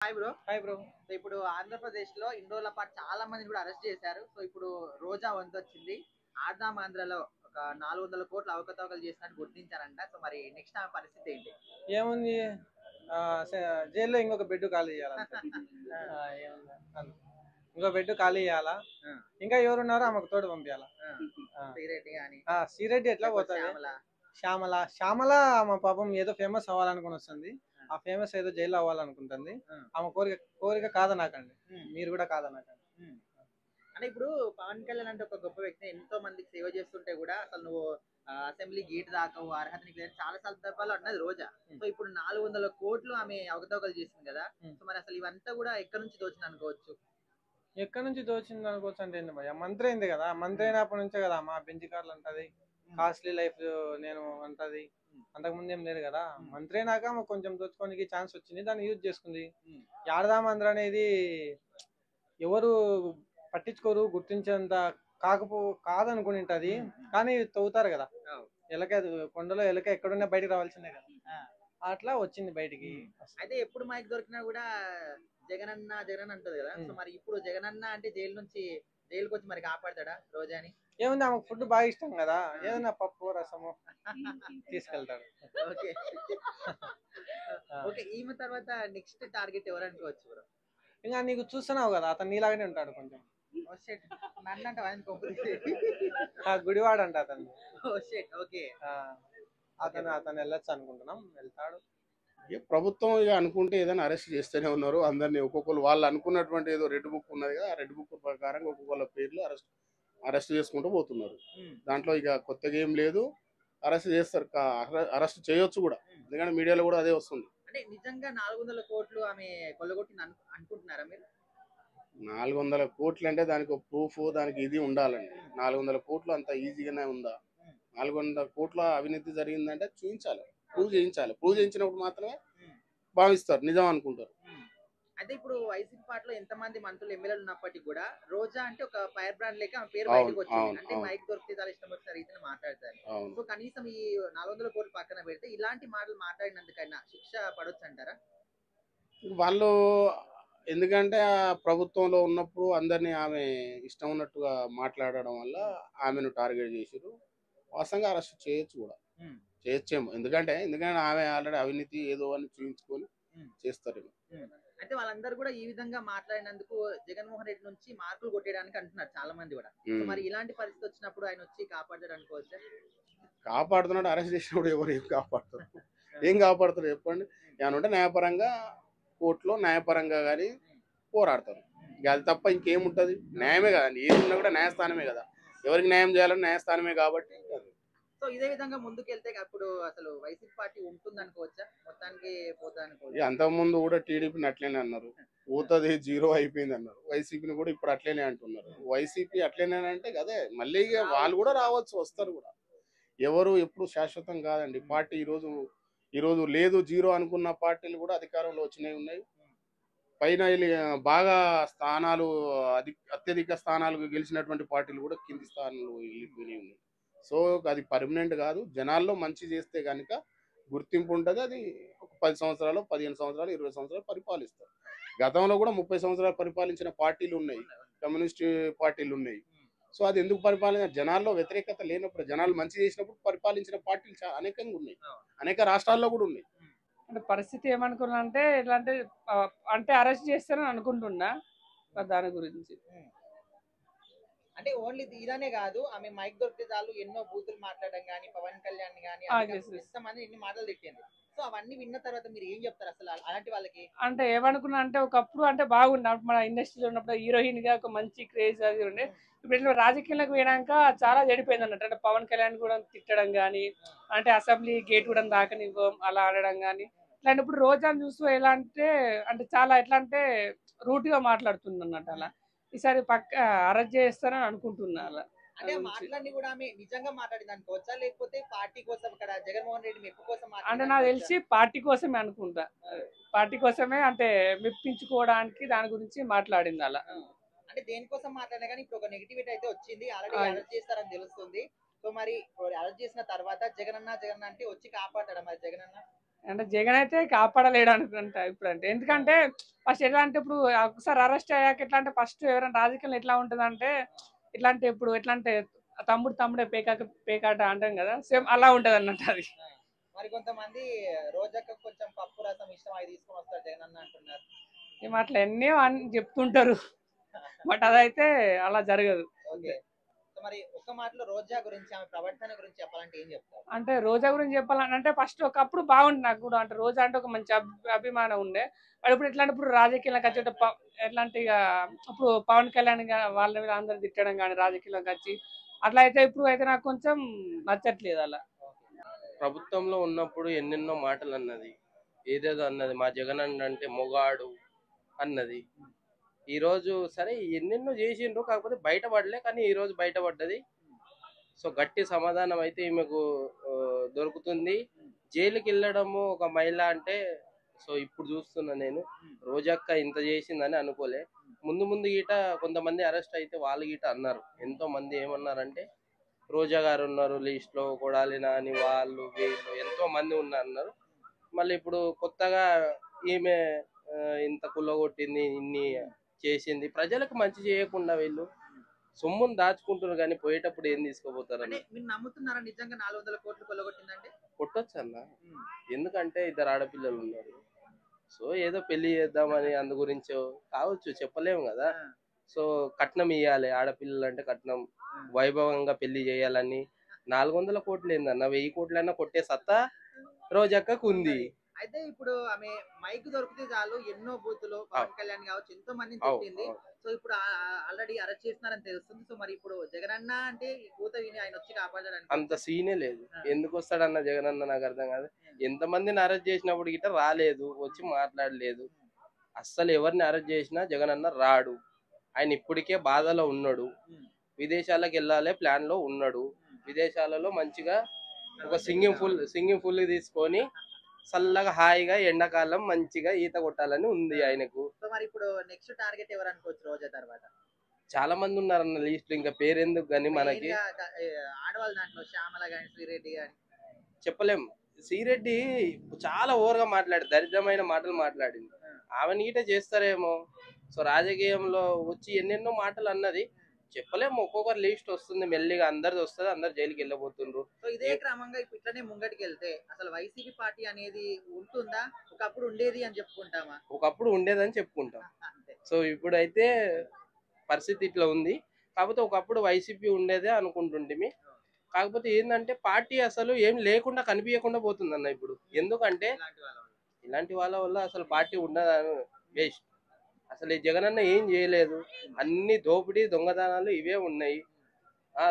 Hi bro. Hi bro. So ఇప్పుడు ఆంధ్రప్రదేశ్ లో ఇన్ని రోజుల పాటు చాలా మందిని కూడా అరెస్ట్ చేశారు. సో ఇప్పుడు రోజా వంతు వచ్చింది. ఆదాం ఆంధ్రలో ఒక 400 కోట్ల అవకతవకలు చేసినట్టు గుర్తించారంట. సో మరి నెక్స్ట్ ఆమె పరిస్థితి ఏంటి? ఏముంది, జైల్లో ఇంకొక బెడ్ ఖాళీ చేయాలి ఇంకో బెడ్ ఖాళీ చేయాలా. ఇంకా ఎవరున్నారో ఆమెకు తోడు పంపించాలా. శ్రీరెడ్డి కానీ శ్రీరెడ్డి ఎట్లా పోతుంది? శ్యామల శ్యామల ఆమె పాపం ఏదో ఫేమస్ అవ్వాలనుకుని వస్తుంది. ఆ ఫేమస్ ఏదో జైల్లో అవ్వాలనుకుంటుంది. ఆమె కోరిక కాదనకండి, మీరు కూడా కాదనకండి. అంటే ఇప్పుడు పవన్ కళ్యాణ్ అంటే ఒక గొప్ప వ్యక్తి, ఎంతో మందికి సేవ చేస్తుంటే కూడా అసలు నువ్వు అసెంబ్లీ గేట్ దాకా అర్హత నీకు లేదు చాలా సందర్భాలు అన్నది రోజా. సో ఇప్పుడు 400 కోట్లు ఆమె అవకతవకలు చేసింది కదా. సో మరి అసలు ఇవంతా కూడా ఎక్కడి నుంచి దోచింది అనుకోవచ్చు? ఎక్కడి నుంచి దోచింది అనుకోవచ్చు అంటే ఏంది భయ్య, మంత్రి అయింది కదా. మంత్రి అయినప్పటి నుంచే కదా మా బెంచ్ కార్లు అంటది, కాస్ట్లీ లైఫ్ నేను అంటది. అంతకుముందు ఏం లేదు కదా. మంత్రి అయినాక మాకు కొంచెం దోచుకోనికి ఛాన్స్ వచ్చింది, దాన్ని యూజ్ చేసుకుంది. యాడదామంధ్ర అనేది ఎవరు పట్టించుకోరు, గుర్తించేంత కాదనుకునింటది. కానీ తవ్వుతారు కదా, ఎలక కొండలో ఎలక ఎక్కడున్నా బయటికి రావాల్సిందే కదా. అట్లా వచ్చింది బయటికి. అయితే ఎప్పుడు మైక్ దొరికినా కూడా జగనన్న జగన్ అంటది కదా. సో మరి ఇప్పుడు జగనన్న అంటే జైలుకి వచ్చి మరి కాపాడతాడా రోజాని? ఏముంది, ఆమెకు ఫుడ్ బాగా ఇష్టం కదా, ఏదైనా పప్పు రసము తీసుకెళ్తాడు. Okay okay. ఈమె తర్వాత నెక్స్ట్ టార్గెట్ ఎవరు అనుకోవచ్చు బ్రో? ఇంకా నీకు చూస్తున్నావు కదా, అతను నీలాగానే ఉంటాడు కొంచెం. గుడివాడు అంట అతను. ఓకే. అతను వెళ్ళొచ్చు అనుకుంటున్నాం, వెళ్తాడు. ప్రభుత్వం ఇక అనుకుంటే ఏదైనా అరెస్ట్ చేస్తూనే ఉన్నారు అందరినీ. ఒక్కొక్కరు వాళ్ళు అనుకున్నటువంటి ఏదో రెడ్ బుక్ ఉన్నది కదా, ఆ రెడ్ బుక్ ప్రకారంగా ఒక్కొక్కళ్ళ పేర్లు అరెస్ట్ చేసుకుంటూ పోతున్నారు. దాంట్లో ఇక కొత్తగా ఏం లేదు, అరెస్ట్ చేస్తారు, అరెస్ట్ చేయొచ్చు కూడా. ఎందుకంటే మీడియాలో కూడా అదే వస్తుంది. అంటే నిజంగా 400 కోట్లు ఆమె కొల్లగొట్టింది అనుకుంటున్నారా మీరు? 400 కోట్లు అంటే దానికి ఒక ప్రూఫ్, దానికి ఇది ఉండాలండి. 400 కోట్లు అంత ఈజీగానే ఉందా? 400 కోట్ల అవినీతి జరిగిందంటే చూపించాలి, ప్రూవ్ చేయించాలి. ప్రూవ్ చేయించినప్పుడు మాత్రమే భావిస్తారు, నిజం అనుకుంటారు. అయితే ఇప్పుడు వైసీపీ పార్టీలో ఎంతమంది మంత్రులు ఎమ్మెల్యేలు ఉన్నప్పటికీ కూడా రోజా అంటే ఒక ఫైర్ బ్రాండ్ లేక ఆమె పేరు బయటకు వచ్చింది. అంటే మైక్ దొరికితే చాలా ఇష్టం వచ్చిన రీతిని మాట్లాడతారు. సో కనీసం ఈ 400 కోట్లు పక్కన పెడితే ఇలాంటి మాటలు మాట్లాడినందుకైనా శిక్ష పడొచ్చు అంటారా? వాళ్ళు ఎందుకంటే ఆ ప్రభుత్వంలో ఉన్నప్పుడు అందరినీ ఆమె ఇష్టం ఉన్నట్టుగా మాట్లాడడం వల్ల ఆమెను టార్గెట్ చేసారు. వాస్తవంగా అరెస్ట్ చేయొచ్చు కూడా, చేయొచ్చేమో. ఎందుకంటే ఆమె ఆల్రెడీ అవినీతి ఏదో అని చూపించుకొని చేస్తారేమో. అయితే వాళ్ళందరూ కూడా ఈ విధంగా మాట్లాడినందుకు జగన్మోహన్ రెడ్డి నుంచి మార్కులు కొట్టేయడానికి అంటున్నారు చాలా మంది కూడా. మరి ఇలాంటి పరిస్థితి వచ్చినప్పుడు ఆయన వచ్చి కాపాడాడు అనుకోవచ్చు? కాపాడుతున్నాడు, అరెస్ట్ చేసినప్పుడు ఎవరు ఏం కాపాడుతారు? ఏం కాపాడుతారు చెప్పండి? ఏమనుంటే న్యాయపరంగా కోర్టులో న్యాయపరంగా కానీ పోరాడతారు. ఇక అది తప్ప ఇంకేముంటుంది? న్యాయమే కదండి, ఏది ఉన్నా కూడా న్యాయస్థానమే కదా. ఎవరికి న్యాయం చేయాలని న్యాయస్థానమే కాబట్టి. సో ఇదే విధంగా ముందుకెళ్తే అప్పుడు అసలు వైసీపీ పార్టీ ఉంటుంది అనుకోవచ్చా, మొత్తానికి పోతా అనుకోవచ్చు? అంతకుముందు కూడా టీడీపీని అట్లనే అన్నారు, పోతుంది జీరో అయిపోయింది అన్నారు. వైసీపీని కూడా ఇప్పుడు అట్లనే అంటున్నారు. వైసీపీ అట్లనే అంటే అదే మళ్ళీ వాళ్ళు కూడా రావచ్చు, వస్తారు కూడా. ఎవరు ఎప్పుడు శాశ్వతం కాదండి. పార్టీ ఈరోజు లేదు జీరో అనుకున్న పార్టీలు కూడా అధికారంలో ఉన్నాయి. పైన బాగా స్థానాలు అత్యధిక స్థానాలు గెలిచినటువంటి పార్టీలు కూడా కింది స్థానాలు వెళ్ళిపోయినాయి ఉన్నాయి. సో అది పర్మనెంట్ కాదు. జనాల్లో మంచి చేస్తే కనుక గుర్తింపు ఉంటుంది. అది ఒక 10 సంవత్సరాలు, 15 సంవత్సరాలు, 20 సంవత్సరాలు పరిపాలిస్తారు. గతంలో కూడా 30 సంవత్సరాలు పరిపాలించిన పార్టీలు ఉన్నాయి, కమ్యూనిస్ట్ పార్టీలు ఉన్నాయి. సో అది ఎందుకు జనాల్లో వ్యతిరేకత లేనప్పుడు, జనాలు మంచి చేసినప్పుడు పరిపాలించిన పార్టీలు అనేకంగా ఉన్నాయి, అనేక రాష్ట్రాల్లో కూడా ఉన్నాయి. అంటే పరిస్థితి ఏమనుకున్నా అంటే ఎట్లా అంటే అరెస్ట్ చేస్తారని అనుకుంటున్నా దాని గురించి. అంటే ఓన్లీ ఇదనే కాదు, ఆమె మైక్ దొరికితే చాలు ఎన్నో బూతులు మాట్లాడడం కానీ, పవన్ కళ్యాణ్ కానీ ఎంతమంది ఎన్ని మాటలు తిట్టింది. సో అవన్నీ విన్న తర్వాత మీరు ఏం చెప్తారు అసలు అలాంటి వాళ్ళకి? అంటే ఏమనుకున్నా అంటే ఒకప్పుడు అంటే బాగుండే, మన ఇండస్ట్రీలో ఉన్నప్పుడు హీరోయిన్ గా ఒక మంచి క్రేజ్ అది ఉండే. ఇప్పుడు ఇట్లా రాజకీయాలకు పోయినాక చాలా చెడిపోయింది అన్నట్టు. అంటే పవన్ కళ్యాణ్ కూడా తిట్టడం కానీ, అంటే అసెంబ్లీ గేట్ కూడా దాకనివ్వం అలా అనడం కానీ, ఇట్లాంటప్పుడు రోజాను చూస్తూ ఎలా అంటే చాలా ఎట్లా అంటే రూట్ గా మాట్లాడుతుంది అన్నట్టు. అలా ఈసారి పక్క అరెస్ట్ చేస్తారని అనుకుంటున్నా. అలా అంటే మాట్లాడి కూడా ఆమె నిజంగా మాట్లాడింది అనుకోవచ్చా, లేకపోతే పార్టీ కోసం ఇక్కడ జగన్మోహన్ రెడ్డి మెప్పు కోసం? అంటే నాకు తెలిసి పార్టీ కోసమే అనుకుంటా, పార్టీ కోసమే అంటే మెప్పించుకోవడానికి దాని గురించి మాట్లాడింది అలా. అంటే దేనికోసం మాట్లాడినా కానీ ఇప్పుడు ఒక నెగిటివిటీ అయితే వచ్చింది, ఆల్రెడీ అరెస్ట్ చేస్తారని తెలుస్తుంది. సో మరి అరెస్ట్ చేసిన తర్వాత జగనన్న అంటే వచ్చి కాపాడతాడా మరి జగనన్న? అంటే జగన్ అయితే కాపాడలేడు అనుకుంటా ఇప్పుడు. అంటే ఎందుకంటే ఫస్ట్ ఎట్లా అంటే ఇప్పుడు ఒకసారి అరెస్ట్ అయ్యాక ఎట్లా అంటే ఫస్ట్ ఎవరైనా రాజకీయంలో ఎట్లా ఉంటదంటే ఎట్లా అంటే ఇప్పుడు ఎట్లా అంటే తమ్ముడే పేకాట అంటాం కదా, సేమ్ అలా ఉంటది అన్నట్టు అది. మరి కొంతమంది రోజక్క కొంచెం పప్పు రసం ఇష్టం అవి తీసుకొని వస్తారు జగన్ అన్న అంటున్నారు. ఏం అట్లా ఎన్నో అని చెప్తుంటారు, బట్ అదైతే అలా జరగదు. ఓకే. సో మరి ఒక్క మాటలో రోజా గురించి ఆమె ప్రవర్తన గురించి చెప్పాలంటే ఏం చెప్తారు? అంటే రోజా గురించి చెప్పాలని అంటే ఫస్ట్ ఒకప్పుడు బాగుంది నాకు కూడా, అంటే రోజా అంటే ఒక మంచి అభిమానం ఉండే. వాడు ఇప్పుడు ఎట్లా అంటే ఇప్పుడు రాజకీయాలకు వచ్చేట ఎట్లాంటి ఇక ఇప్పుడు పవన్ కళ్యాణ్ వాళ్ళ మీద అందరు తిట్టడం కానీ రాజకీయాలకు వచ్చి అట్లా అయితే ఇప్పుడు అయితే నాకు కొంచెం నచ్చట్లేదు అలా. ప్రభుత్వంలో ఉన్నప్పుడు ఎన్నెన్నో మాటలు అన్నది, ఏదేదో అన్నది, మా జగన్ అన్న అంటే మొగాడు అన్నది. ఈరోజు సరే ఎన్నెన్నో చేసిండ్రు, కాకపోతే బయటపడలే, కానీ ఈరోజు బయటపడ్డది. సో గట్టి సమాధానం అయితే ఈమెకు దొరుకుతుంది. జైలుకి వెళ్ళడము ఒక మహిళ అంటే, సో ఇప్పుడు చూస్తున్నా నేను రోజక్క ఇంత చేసిందని అనుకోలే. ముందు ముందు గీట కొంతమంది అరెస్ట్ అయితే వాళ్ళు గీట అన్నారు, ఎంతో మంది ఏమన్నారంటే రోజా గారు ఉన్నారు లిస్ట్ లో, కొడాలి నాని వాళ్ళు వీళ్ళు ఎంతో మంది అన్నారు. మళ్ళీ ఇప్పుడు కొత్తగా ఈమె ఇంత కుల్లగొట్టింది, ఇన్ని చేసింది, ప్రజలకు మంచి చేయకుండా వీళ్ళు సొమ్మును దాచుకుంటున్నారు, కానీ పోయేటప్పుడు ఏం తీసుకోపోతారు అంటే మీరు నమ్ముతున్నారా నిజంగా 400 కోట్లు కొల్లగొట్టిందంటే? కొట్టొచ్చు అన్న. ఎందుకంటే ఇద్దరు ఆడపిల్లలు ఉన్నారు, సో ఏదో పెళ్లి చేద్దామని అందు గురించో కావచ్చు, చెప్పలేము కదా. సో కట్నం ఇవ్వాలి, ఆడపిల్లలు అంటే కట్నం, వైభవంగా పెళ్లి చేయాలని 400 కోట్లు ఏందన్న, 1000 కోట్లన్నా కొట్టే సత్తా రోజక్కకు ఉంది. అయితే ఇప్పుడు ఆమె మైక్ దొరికితే చాలు ఎన్నో బూతులు పవన్ కళ్యాణ్ కావచ్చు ఎంతో మందిని తిట్టింది. సో ఇప్పుడు ఆల్రెడీ అరెస్ట్ చేస్తున్నారని తెలుస్తుంది. సో మరి ఇప్పుడు జగన్ అన్న అంటే ఈ కూత విని ఆయన వచ్చి కాపాడాలని అంత సీనే లేదు. ఎందుకు వస్తాడన్న జగన్ అన్న నాకు అర్థం కాదు. ఎంతమందిని అరెస్ట్ చేసినప్పుడు గిట్ట రాలేదు, వచ్చి మాట్లాడలేదు. అస్సలు ఎవరిని అరెస్ట్ చేసినా జగన్ అన్న రాడు. ఆయన ఇప్పటికే బాధలో ఉన్నాడు, విదేశాలకు వెళ్ళాలి ప్లాన్ లో ఉన్నాడు. విదేశాలలో మంచిగా ఒక సింగింగ్ ఫుల్ తీసుకొని చల్లగా హాయిగా ఎండాకాలం మంచిగా ఈత కొట్టాలని ఉంది ఆయనకు. సో మరి ఇప్పుడు నెక్స్ట్ టార్గెట్ ఎవరు అనుకోవచ్చు రోజా తర్వాత? చాలా మంది ఉన్నారన్న లిస్ట్, ఇంకా పేరెందుకు కానీ మనకి ఆడవాళ్ళ దాంట్లో శ్యామల గాని శ్రీరెడ్డి గాని చెప్పలేం. శ్రీరెడ్డి చాలా ఓవర్గా దరిద్రమైన మాటలు మాట్లాడింది, ఆమె నీటే చేస్తారేమో. సో రాజకీయంలో వచ్చి ఎన్నెన్నో మాటలు అన్నది, చెప్పలేము. ఒక్కొక్కరు లిస్ట్ వస్తుంది మెల్లిగా, అందరిది వస్తుంది, అందరు జైలుకి వెళ్ళబోతుండ్రు. సో ఇదే క్రమంగా ఇట్లనే ముంగటికి వెళ్తే అసలు వైసీపీ పార్టీ అనేది ఉంటుందా? ఒకప్పుడు ఉండేది అని చెప్పుకుంటామా? ఒకప్పుడు ఉండేదని చెప్పుకుంటాం. సో ఇప్పుడైతే పరిస్థితి ఇట్లా ఉంది. కాకపోతే ఒకప్పుడు వైసీపీ ఉండేదే అనుకుంటుంటిమి. కాకపోతే ఏంటంటే పార్టీ అసలు ఏం లేకుండా కనిపించకుండా పోతుంది అన్న ఇప్పుడు. ఎందుకంటే ఇలాంటి వాళ్ళ వల్ల అసలు పార్టీ ఉండదని వేస్ట్. అసలు ఈ జగనన్న ఏం చేయలేదు, అన్ని దోపిడీ దొంగతనాలు ఇవే ఉన్నాయి.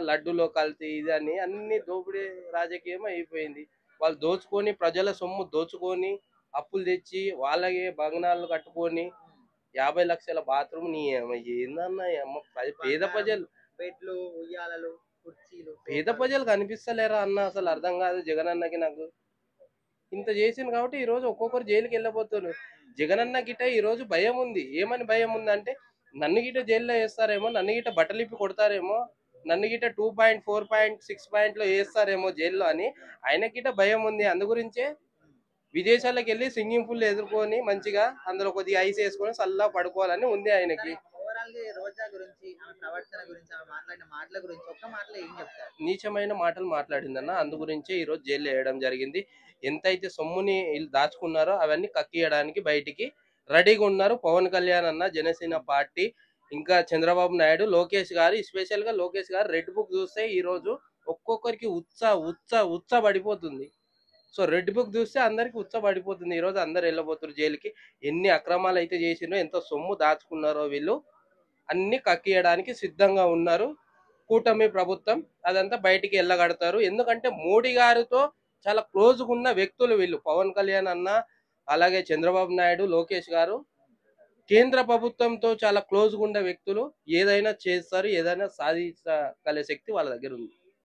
లడ్డులో కల్తీ ఇది అని అన్ని దోపిడీ రాజకీయం అయిపోయింది. వాళ్ళు దోచుకొని ప్రజల సొమ్ము దోచుకొని అప్పులు తెచ్చి వాళ్ళకి భగ్నాలు కట్టుకొని 50 లక్షల బాత్రూమ్ నీ ఏందన్నా పేద ప్రజలు, బెడ్లు, ఉయ్యాలలు, కుర్చీలు, పేద ప్రజలు కనిపిస్తలేరా అన్న? అసలు అర్థం కాదు జగనన్నకి. నాకు ఇంత చేసింది కాబట్టి ఈ రోజు ఒక్కొక్కరు జైలుకి వెళ్ళబోతున్నారు. జగనన్న గిట ఈ రోజు భయం ఉంది. ఏమని భయం ఉందంటే నన్ను గిట జైల్లో వేస్తారేమో, నన్ను గిట బట్టలిప్పి కొడతారేమో, నన్ను గిట 2.4.6 పాయింట్లో వేస్తారేమో జైల్లో అని ఆయన గిట భయం ఉంది. అందు గురించే విదేశాలకు వెళ్ళి సింగింగ్ పూల్ ఎదుర్కొని మంచిగా అందులో కొద్దిగా ఐస్ వేసుకొని చల్లగా పడుకోవాలని ఉంది ఆయనకి. ఓవరాల్ గా రోజా గురించి, ఆమె ప్రవర్తన గురించి, ఆమె మాట్లాడిన మాటల గురించి ఒక్క మాటలో ఏం చెప్తారు? నీచమైన మాటలు మాట్లాడిందన్న, అందు గురించే ఈ రోజు జైల్లో వేయడం జరిగింది. ఎంతైతే సొమ్ముని వీళ్ళు దాచుకున్నారో అవన్నీ కక్కియడానికి బయటికి రెడీగా ఉన్నారు పవన్ కళ్యాణ్ అన్న, జనసేన పార్టీ, ఇంకా చంద్రబాబు నాయుడు, లోకేష్ గారు. స్పెషల్ గా లోకేష్ గారు రెడ్ బుక్ చూస్తే ఈ రోజు ఒక్కొక్కరికి ఉత్స పడిపోతుంది. సో రెడ్ బుక్ చూస్తే అందరికి ఉత్స పడిపోతుంది. ఈ రోజు అందరు వెళ్ళబోతున్నారు జైలుకి. ఎన్ని అక్రమాలు అయితే చేసినో, ఎంత సొమ్ము దాచుకున్నారో వీళ్ళు అన్ని కక్కియడానికి సిద్ధంగా ఉన్నారు కూటమి ప్రభుత్వం. అదంతా బయటికి వెళ్ళగడతారు. ఎందుకంటే మోడీ గారితో చాలా క్లోజ్గా ఉన్న వ్యక్తులు వీళ్ళు. పవన్ కళ్యాణ్ అన్న, అలాగే చంద్రబాబు నాయుడు, లోకేష్ గారు కేంద్ర ప్రభుత్వంతో చాలా క్లోజ్గా ఉండే వ్యక్తులు. ఏదైనా చేస్తారు, ఏదైనా సాధించగల శక్తి వాళ్ళ దగ్గర ఉంది.